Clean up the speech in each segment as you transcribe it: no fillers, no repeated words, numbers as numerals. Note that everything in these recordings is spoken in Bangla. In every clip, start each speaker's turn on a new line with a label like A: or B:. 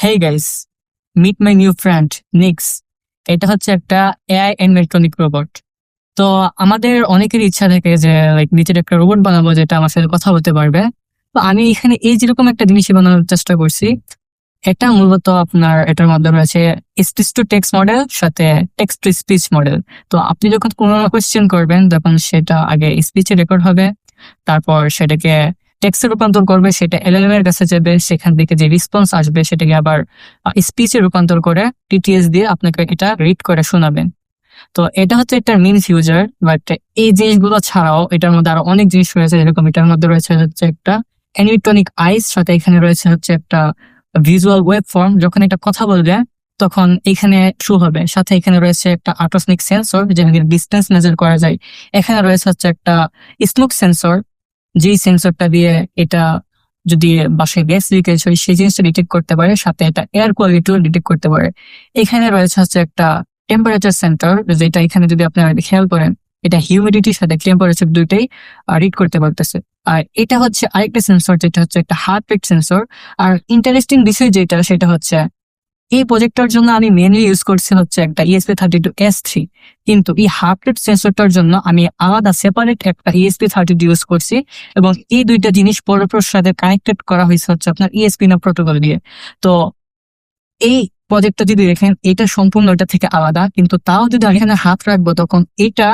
A: Hey guys, meet my new friend Nix. এটা হচ্ছে একটা এআই ইলেকট্রনিক রোবট। তো আমাদের অনেকের ইচ্ছা থাকে যে লাইক নিজের একটা রোবট বানাবো যেটা আমার সাথে কথা বলতে পারবে। তো আমি এখানে এই যেরকম একটা জিনিসই বানানোর চেষ্টা করছি। এটা মূলত আপনার এটার মধ্যে রয়েছে স্পিচ টু টেক্সট মডেল সাথে টেক্সট টু স্পিচ মডেল। তো আপনি যখন কোনো কোয়েশ্চেন করবেন তখন সেটা আগে স্পিচে রেকর্ড হবে, তারপর সেটাকে টেক্সটে রূপান্তর করবে, সেটা এলএলএম এর কাছে যাবে, সেখান থেকে যে রেসপন্স আসবে সেটাকে আবার স্পিচে রূপান্তর করে টিটিএস দিয়ে আপনাকে এটা রিড করে শোনাবেন। তো এটা হচ্ছে একটা মেইন ফিউচার, বাট এই জিনিসগুলো ছাড়াও এটার মধ্যে আরো অনেক জিনিস রয়েছে। যেরকম এটার মধ্যে রয়েছে হচ্ছে একটা অ্যানিমেটনিক আইস, সাথে এখানে রয়েছে হচ্ছে একটা ভিজুয়াল ওয়েব ফর্ম। যখন এটা কথা বলবে তখন এখানে শো হবে, সাথে এখানে রয়েছে একটা আল্ট্রাসনিক সেন্সর যেখানে ডিস্টেন্স মেজার করা যায়। এখানে রয়েছে হচ্ছে একটা স্মোক সেন্সর, যেই সেন্সরটা দিয়ে এটা যদি বাসায় গ্যাস লিকেজ হয় সেই জিনিসটা ডিটেক্ট করতে পারে, সাথে এটা এয়ার কোয়ালিটিও ডিটেক্ট করতে পারে। এখানে রয়েছে হচ্ছে একটা টেম্পারেচার সেন্সর, যেটা এখানে যদি আপনারা খেয়াল করেন এটা হিউমিডিটির সাথে টেম্পারেচার দুইটাই রিড করতে পারতেছে। আর এটা হচ্ছে আরেকটা সেন্সর যেটা হচ্ছে একটা হার্ট রেট সেন্সর। আর ইন্টারেস্টিং বিষয় যেটা সেটা হচ্ছে এই প্রজেক্টটার জন্য আমি মেনলি ইউজ করছি হচ্ছে একটা ESP32S3, কিন্তু এই হার্ট রেট সেন্সরটার জন্য আমি আলাদা সেপারেট একটা ESP32 ইউজ করছি, এবং এই দুইটা জিনিস পরস্পরের সাথে কানেক্টেড করা হয়েছে হচ্ছে আপনার ESP-NAV প্রোটোকল দিয়ে। তো এই প্রজেক্টটা যদি দেখেন এটা সম্পূর্ণ এটা থেকে আলাদা, কিন্তু তাও যদি আমি এখানে হাত রাখবো তখন এটা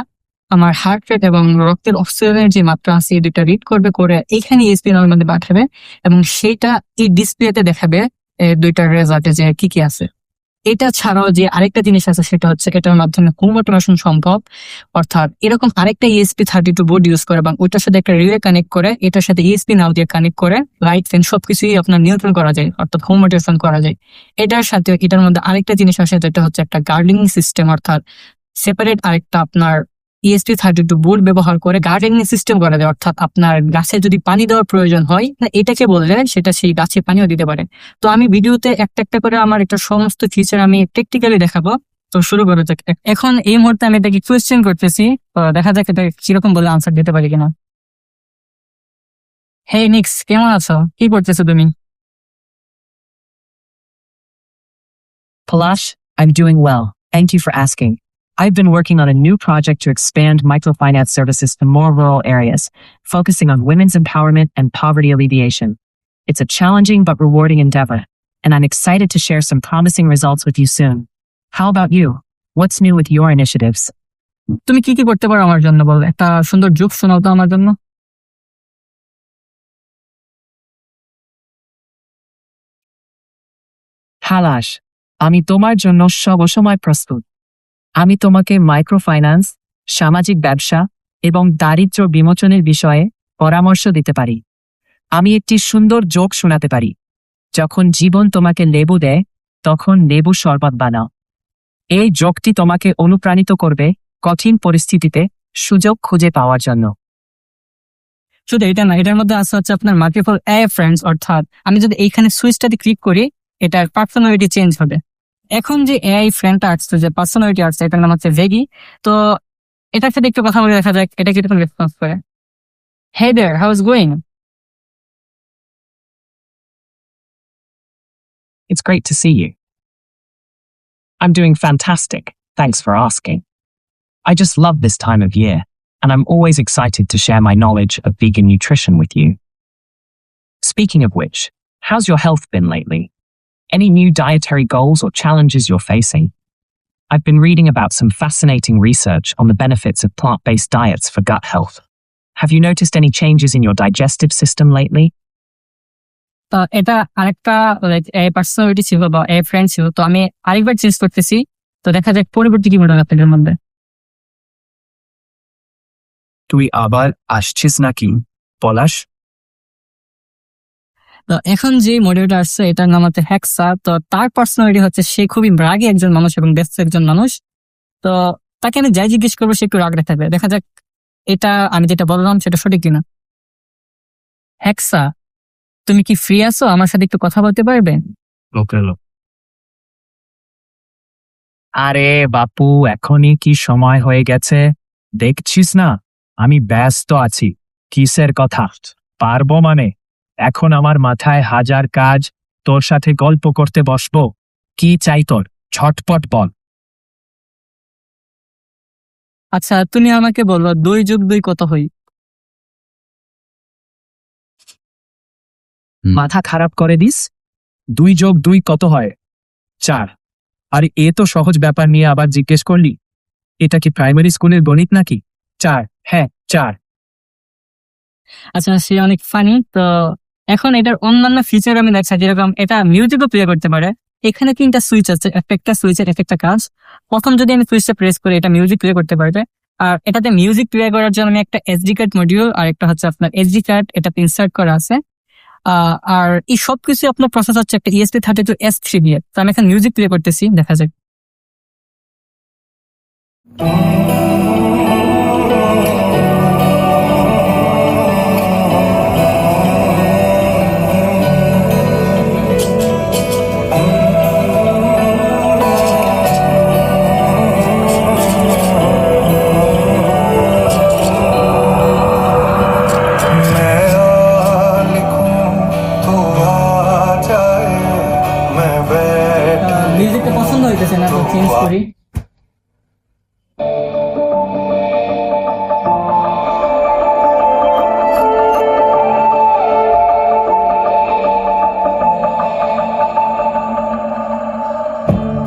A: আমার হার্ট রেট এবং রক্তের অক্সিজেনের যে মাত্রা আছে এই দুইটা রিড করবে, করে এইখানে ESP-NAV এর মধ্যে পাঠাবে, এবং সেটা এই ডিসপ্লেতে দেখাবে দুইটার রেজাল্টে যে কি কি আছে। এটা ছাড়াও যে আরেকটা জিনিস আছে সেটা হচ্ছে এটার মাধ্যমে হোম অটোমেশন সম্ভব। অর্থাৎ এরকম আরেকটা ESP32 বোর্ড ইউজ করে এবং ওইটার সাথে একটা রিলে কানেক্ট করে, এটার সাথে ESP-NAV দিয়ে কানেক্ট করে লাইট ফ্যান সবকিছুই আপনার নিয়ন্ত্রণ করা যায়, অর্থাৎ হোম অটোমেশন করা যায়। এটার সাথে এটার মধ্যে আরেকটা জিনিস আছে যেটা হচ্ছে একটা গার্ডেনিং সিস্টেম, অর্থাৎ সেপারেট আরেকটা আপনার ESP32 বোর্ড ব্যবহার করে গার্ডেনিং সিস্টেম করা যায়। অর্থাৎ আপনার গাছে যদি পানি দেওয়ার প্রয়োজন হয় এটাকে বললে সেটা সেই গাছে পানিও দিতে পারে। তো আমি ভিডিওতে একটা একটা করে আমার এটা সমস্ত ফিচার আমি প্র্যাকটিক্যালি দেখাবো। তো শুরু করা যাক। এখন এই মুহূর্তে আমি এটাকে কোয়েশ্চেন করতেছি, তো দেখা যাক এটা কিরকম বলে আনসার দিতে পারি কিনা। হে নিক্স, কেমন আছো? কি করতেছো তুমি?
B: Palash, I'm doing well. Thank you for asking. I've been working on a new project to expand microfinance services to more rural areas, focusing on women's empowerment and poverty alleviation. It's a challenging but rewarding endeavor, and I'm excited to share some promising results with you soon. How about you? What's new with your initiatives?
A: তুমি কি কি করতে পারো আমার জন্য বলো, একটা সুন্দর জোক শোনাও তো আমার জন্য।
B: Palash, আমি তোমার জন্য সবসময় প্রস্তুত। আমি তোমাকে মাইক্রোফাইন্যান্স, সামাজিক ব্যবসা এবং দারিদ্র্য বিমোচনের বিষয়ে পরামর্শ দিতে পারি। আমি একটি সুন্দর জোক শোনাতে পারি। যখন জীবন তোমাকে লেবু দেয় তখন লেবু শরবত বানাও। এই জোকটি তোমাকে অনুপ্রাণিত করবে কঠিন পরিস্থিতিতে সুযোগ খুঁজে পাওয়ার জন্য।
A: শুধু এটা না, এটার মধ্যে আছে হচ্ছে আপনার মাল্টিপল এআই ফ্রেন্ডস, অর্থাৎ আমি যদি এইখানে সুইচটাতে ক্লিক করি এটার পার্সোনালিটি চেঞ্জ হবে। এখন যে এআই ফ্রেন্ডটা আসছে, যে পার্সোনালিটি আসছে, এটার নাম হচ্ছে ভেগি। তো এটার সাথে একটু কথা বলে দেখা যাক এটা কিরকম রেসপন্স করে। Hey there, how is going?
B: It's great to see you. I'm doing fantastic. Thanks for asking. I just love this time of year, and I'm always excited to share my knowledge of vegan nutrition with you. Speaking of which, how's your health been lately? Any new dietary goals or challenges you're facing? I've been reading about some fascinating research on the benefits of plant-based diets for gut health. Have you noticed any changes in your digestive system lately?
A: তো এটা আরেকটা পার্সোনালিটি ছিল বা এ ফ্রেন্ড ছিল, তো আমি আরেকবার চেঞ্জ করতেছি। তো দেখা যাক পরবর্তী কি মডেল আপনাদের মধ্যে।
C: তুই আবার আসছিস নাকি পলাশ?
A: তো এখন যে মডেলটা আসছে এটার নাম হচ্ছে হ্যাক্সা। তো তার পার্সোনালিটি হচ্ছে সে খুবই রাগী একজন মানুষ এবং ব্যস্ত একজন মানুষ। তো তাকে আমি যাই জিজ্ঞেস করবো সে একটু রাগ দেখাবে। দেখা যাক এটা আমি যেটা বললাম সেটা সঠিক কিনা। হ্যাক্সা, তুমি কি ফ্রি আছো? আমার সাথে একটু কথা বলতে পারবে?
C: ওকে লো।
B: আরে বাপু, এখনই কি সময় হয়ে গেছে? দেখছিস না আমি ব্যস্ত আছি। কিসের কথা? পারবো মানে? এখন আমার মাথায় হাজার কাজ,
C: তোর সাথে গল্প করতে বসবো। কি চাই তোর? ঝটপট বল।
A: আচ্ছা, তুমি আমাকে বলো 2 + 2 কত হয়?
C: মাথা খারাপ করে দিস? 2 + 2 কত হয়? 4। আরে এ তো সহজ ব্যাপার নিয়ে আবার জিজ্ঞেস করলি। এটা কি প্রাইমারি স্কুলের গণিত নাকি? 4, হ্যাঁ 4।
A: আচ্ছা, সে অনেক ফানি। তো এখন এটার অন্যান্য ফিচার আমি দেখছি, যেরকম এটা মিউজিকও প্লে করতে পারে। এখানে 3টা সুইচ আছে, একটা সুইচের একটা কাজ। প্রথম যদি আমি সুইচটা প্রেস করি, এটা মিউজিক প্লে করতে পারবে। আর এটাতে মিউজিক প্লে করার জন্য আমি একটা এসডি কার্ড মডিউল আর একটা হচ্ছে আপনার এসডি কার্ড এটাতে ইনসার্ট করা আছে। আর এই সবকিছু আপনার প্রসেস হচ্ছে একটা ESP32S3 দিয়ে। তো আমি এখন মিউজিক প্লে করতেছি, দেখা যাক।
D: मैं लिखूं तो आ जाए मैं बैठ
A: মিউজিকটা পছন্দ হইতেছে না, তো চেঞ্জ করি।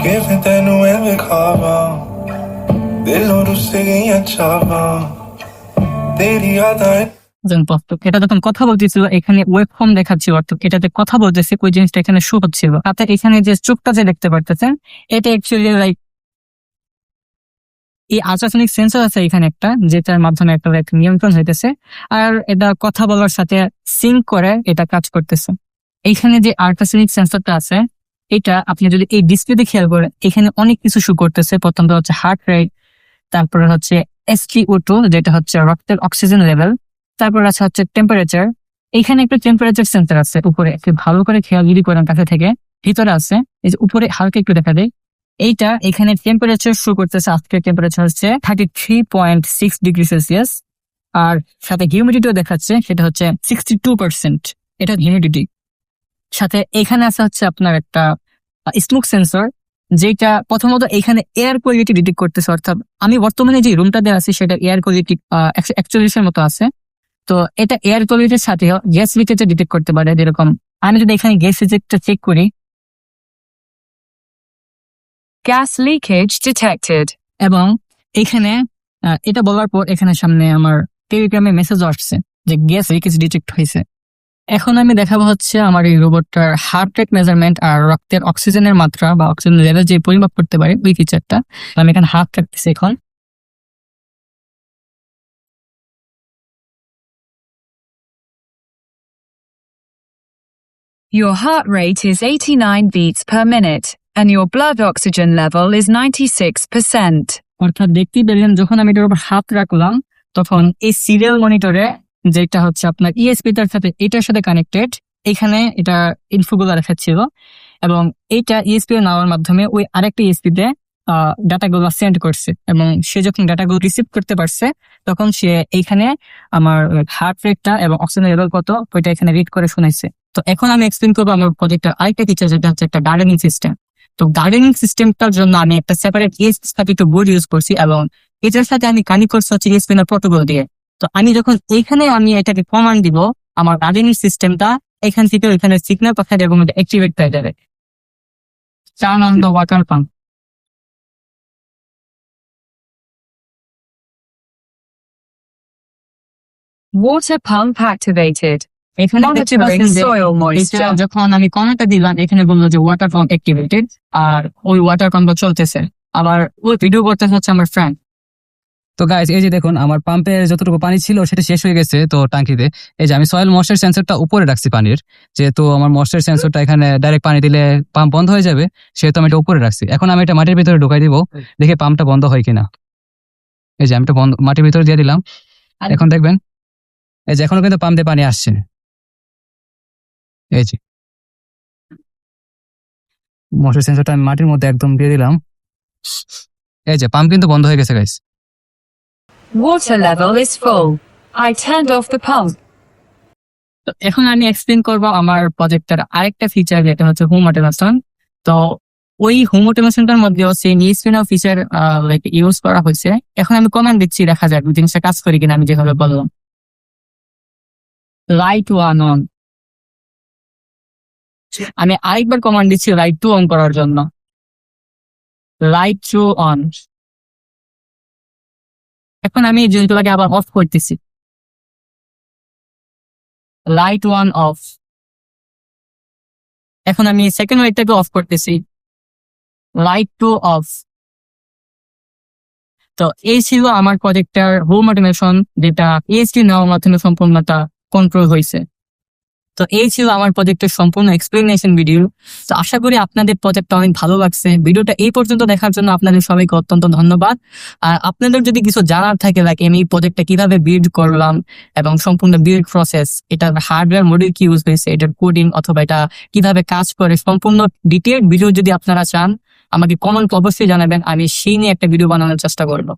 D: किसे तेनू एवे खावा दिलों रुस गई चावा तेरी यादां
A: এটা যখন কথা বলতেছিল এখানে ওয়েব ফর্ম দেখাচ্ছিল, অর্থাৎ এটাতে কথা বলতেছে ওই জিনিসটা এখানে শো হচ্ছিল। আপনার এখানে যে চোখটা যে দেখতে পারতেছেন, এটা অ্যাকচুয়ালি লাইক এই আল্ট্রাসনিক সেন্সর আছে এখানে একটা, যেটার মাধ্যমে একটা নিয়ন্ত্রণ হইতেছে। আর এটা কথা বলার সাথে সিঙ্ক করে এটা কাজ করতেছে। এইখানে যে আল্ট্রাসনিক সেন্সরটা আছে, এটা আপনি যদি এই ডিসপ্লেতে খেয়াল করেন, এখানে অনেক কিছু শো করতেছে। প্রথমত হচ্ছে হার্ট রেট, তারপরে হচ্ছে SpO2 যেটা হচ্ছে রক্তের অক্সিজেন লেভেল, তারপর আছে হচ্ছে টেম্পারেচার। এইখানে একটা টেম্পারেচার সেন্সর আছে উপরে, একটু ভালো করে খেয়াল যদি করেন কাছে থেকে, ভিতরে আছে। এই যে উপরে হালকা একটু দেখা দেয়, এইটা এখানে টেম্পারেচার শো করতেছে। আজকের টেম্পারেচার হচ্ছে 33.6°C। আর সাথে হিউমিডিটিও দেখাচ্ছে, সেটা হচ্ছে 62%। এটা হিউমিডিটি। সাথে এখানে আছে হচ্ছে আপনার একটা স্মোক সেন্সর, যেটা প্রথমত এখানে এয়ার কোয়ালিটি ডিটেক্ট করতেছে। অর্থাৎ আমি বর্তমানে যে রুমটাতে আছি সেটা এয়ার কোয়ালিটি 141-এর মতো আছে। তো এটা এয়ার কোয়ালিটির সাথে গ্যাস লিকেজ ডিটেক্ট করতে পারে। যেরকম আমি যদি এখানে গ্যাস লিকেজটা চেক করি,
E: Gas leakage detected.
A: এবং এখানে এটা বলার পর এখানে সামনে আমার টেলিগ্রামে মেসেজ আসছে যে গ্যাস লিকেজ ডিটেক্ট হয়েছে। এখন আমি দেখাবো হচ্ছে আমার এই রোবটটার হার্ট রেট মেজারমেন্ট আর রক্তের অক্সিজেনের মাত্রা বা অক্সিজেন লেভেল যে পরিমাপ করতে পারে ওই ফিচারটা। আমি এখানে হাত রাখতেছি এখন।
E: Your heart rate is 89 beats per minute, and your blood oxygen level is 96%.
A: অর্থাৎ দেখতেই পেলেন, যখন আমি এটার উপর হাত রাখলাম তখন এই সিরিয়াল মনিটরে, যেটা হচ্ছে আপনার এটার সাথে কানেক্টেড, এখানে এটা ইনফোগুলো দেখাচ্ছিল। এবং এইটা ESP নেওয়ার মাধ্যমে ওই আরেকটা ESP-তে ডাটাগুলো সেন্ড করছে। এবং সে যখন ডাটাগুলো রিসিভ করতে পারছে, তখন সে এইখানে আমার হার্ট রেটটা এবং অক্সিজেন লেভেল কত ওইটা এখানে রিড করে শোনাইছে। তো এখন আমি এক্সপ্লেন করবো আমার প্রজেক্টের আরেকটা ফিচার, যেটা হচ্ছে একটা গার্ডেনিং সিস্টেম। তো গার্ডেনিং সিস্টেমটার জন্য আমি একটা সেপারেট ESP32 বোর্ড ইউজ করছি, এবং এটার সাথে আমি কানেক্ট করছি হচ্ছে ESP প্রোটোকল দিয়ে। তো আমি যখন এইখানে আমি এটাকে কমান্ড দিব, আমার গার্ডেনিং সিস্টেমটা এখান থেকে ওইখানে সিগন্যাল পাঠাবে এবং এটা অ্যাক্টিভেট হয়ে যাবে। Turn on the water pump.
E: Water pump activated.
A: এখানে দেখতে
E: Monitoring
A: পাচ্ছেন যে
E: soil
A: এটা
E: moisture.
A: যখন আমি কমান্ডটা দিলাম, এখানে বললো যে ওয়াটার পাম্প অ্যাক্টিভেটেড, আর ওই ওয়াটার পাম্প চলতেছে। আবার ওই ভিডিও করতে হচ্ছে আমার ফ্রেন্ড।
F: তো গাইজ, এই যে দেখুন আমার পাম্পের যতটুকু পানি ছিল সেটা শেষ হয়ে গেছে। তো টাঙ্কিতে এই যে আমি সয়েল ময়েশ্চার সেন্সরটা উপরে রাখছি পানির, যেহেতু আমার ময়েশ্চার সেন্সরটা এখানে ডাইরেক্ট পানি দিলে পাম্প বন্ধ হয়ে যাবে, সেহেতু আমি এটা উপরে রাখছি। এখন আমি এটা মাটির ভিতরে ঢুকাই দিব, দেখে পাম্পটা বন্ধ হয় কিনা। এই যে আমি এটা মাটির ভিতরে দিয়ে দিলাম। এখন দেখবেন এই যে এখনো কিন্তু পাম্প দিয়ে পানি আসছে। এই যে ময়েশ্চার সেন্সরটা আমি মাটির মধ্যে একদম দিয়ে দিলাম। এই যে পাম্প কিন্তু বন্ধ হয়ে গেছে guys.
E: Water level is full. I turned off the pump.
A: তো এখন আমি এক্সপ্লেন করব আমার প্রজেক্টের আরেকটা ফিচার, যেটা হচ্ছে হোম অটোমেশন। তো ওই হোম অটোমেশনটার মধ্যেও সেই নিউজপ্রিন্টার ফিচার লাইক ইউজ করা হয়েছে। এখন আমি কমান্ড দিচ্ছি, দেখা যাক জিনিসটা কাজ করি কিনা। আমি যেভাবে বললাম, লাইট ওয়ান অন, আমি আরেকবার কমান্ড দিচ্ছি লাইট টু অন করার জন্য, লাইট টু অন। এখন আমি এই জিনিসগুলোকে আবার অফ করতেছি, লাইট ওয়ান অফ। এখন আমি সেকেন্ড লাইটটাকে অফ করতেছি, লাইট টু অফ। তো এই ছিল আমার প্রজেক্টের হোম অটোমেশন, যেটা পিএইচডি নেওয়ার মাধ্যমে সম্পূর্ণতা কন্ট্রোল হয়েছে। তো এই ছিল আমার প্রজেক্টের সম্পূর্ণ এক্সপ্লেনেশন ভিডিও। তো আশা করি আপনাদের প্রজেক্টটা অনেক ভালো লাগছে। ভিডিওটা এই পর্যন্ত দেখার জন্য আপনাদের সবাইকে অত্যন্ত ধন্যবাদ। আর আপনাদের যদি কিছু জানার থাকে, লাইক আমি এই প্রজেক্টটা কিভাবে বিল্ড করলাম এবং সম্পূর্ণ বিল্ড প্রসেস, এটার হার্ডওয়্যার মডিউল কি ইউজ হয়েছে, এটার কোডিং অথবা এটা কিভাবে কাজ করে, সম্পূর্ণ ডিটেইলড ভিডিও যদি আপনারা চান, আমাকে কমেন্ট অবশ্যই জানাবেন। আমি সেই নিয়ে একটা ভিডিও বানানোর চেষ্টা করবো।